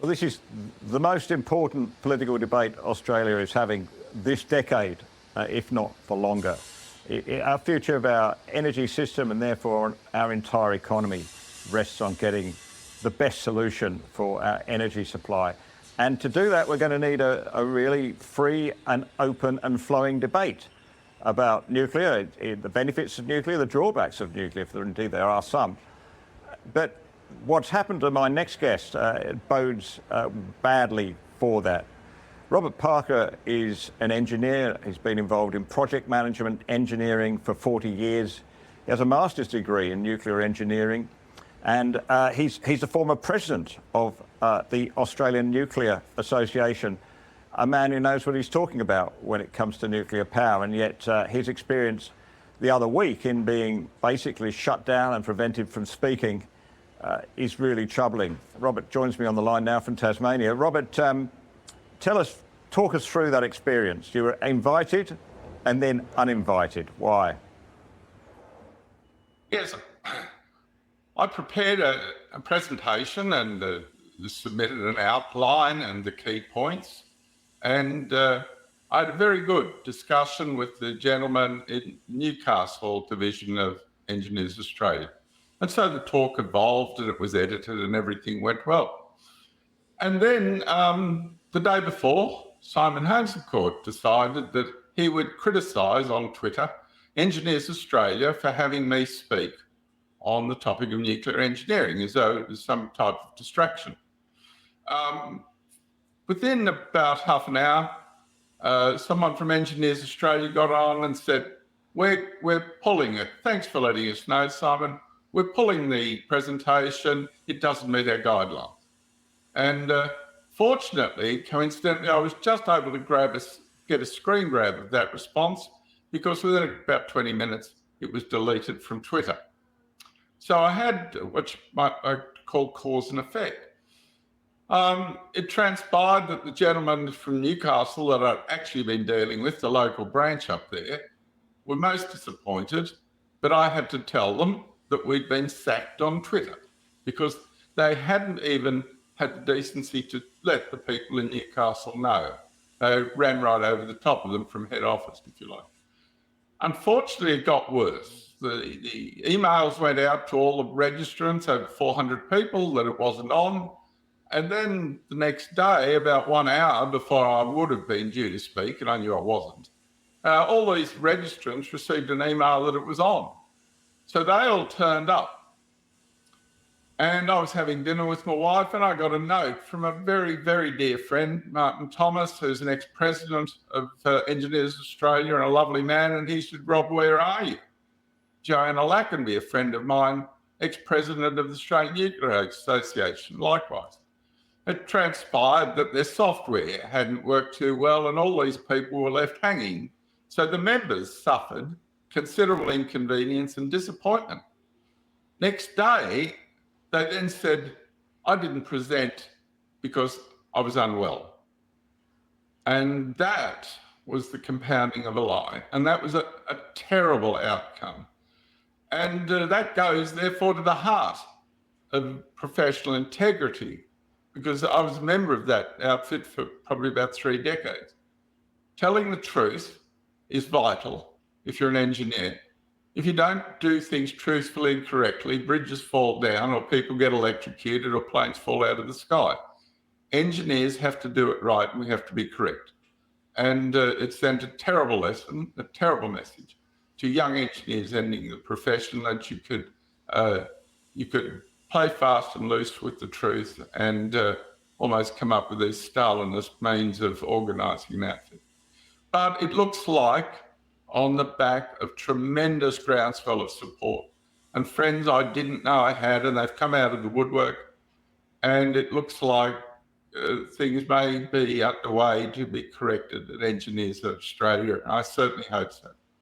Well, this is the most important political debate Australia is having this decade, if not for longer. Our future of our energy system and therefore our entire economy rests on getting the best solution for our energy supply. And to do that, we're going to need a really free and open and flowing debate about nuclear, the benefits of nuclear, the drawbacks of nuclear, if indeed there are some. But what's happened to my next guest bodes badly for that. Robert Parker is an engineer. He's been involved in project management engineering for 40 years. He has a master's degree in nuclear engineering, and he's the former president of the Australian Nuclear Association, a man who knows what he's talking about when it comes to nuclear power. And yet his experience the other week in being basically shut down and prevented from speaking is really troubling. Robert joins me on the line now from Tasmania. Robert, talk us through that experience. You were invited and then uninvited. Why? Yes, I prepared a presentation and submitted an outline and the key points. And I had a very good discussion with the gentleman in Newcastle Division of Engineers Australia. And so the talk evolved and it was edited and everything went well. And then the day before, Simon Hazelcourt decided that he would criticise on Twitter Engineers Australia for having me speak on the topic of nuclear engineering as though it was some type of distraction. Within about half an hour, someone from Engineers Australia got on and said, we're pulling it. Thanks for letting us know, Simon. We're pulling the presentation. It doesn't meet our guidelines. And fortunately, coincidentally, I was just able to get a screen grab of that response because within about 20 minutes, it was deleted from Twitter. So I had what I call cause and effect. It transpired that the gentleman from Newcastle that I'd actually been dealing with, the local branch up there, were most disappointed, but I had to tell them that we'd been sacked on Twitter because they hadn't even had the decency to let the people in Newcastle know. They ran right over the top of them from head office, if you like. Unfortunately, it got worse. The emails went out to all the registrants, over 400 people, that it wasn't on. And then the next day, about 1 hour before I would have been due to speak, and I knew I wasn't, all these registrants received an email that it was on. So they all turned up. And I was having dinner with my wife and I got a note from a very, very dear friend, Martin Thomas, who's an ex-president of Engineers Australia and a lovely man. And he said, Rob, where are you? Joanna Lackenby, a friend of mine, ex-president of the Australian Nuclear Association, likewise. It transpired that their software hadn't worked too well and all these people were left hanging. So the members suffered considerable inconvenience and disappointment. Next day, they then said, I didn't present because I was unwell. And that was the compounding of a lie. And that was a terrible outcome. And that goes, therefore, to the heart of professional integrity, because I was a member of that outfit for probably about 3 decades. Telling the truth is vital if you're an engineer. If you don't do things truthfully and correctly, bridges fall down or people get electrocuted or planes fall out of the sky. Engineers have to do it right and we have to be correct. And it sent a terrible lesson, a terrible message to young engineers ending the profession that you could play fast and loose with the truth and almost come up with these Stalinist means of organising an outfit. But it looks like on the back of tremendous groundswell of support and friends I didn't know I had, and they've come out of the woodwork, and it looks like things may be underway to be corrected at Engineers Australia. I certainly hope so.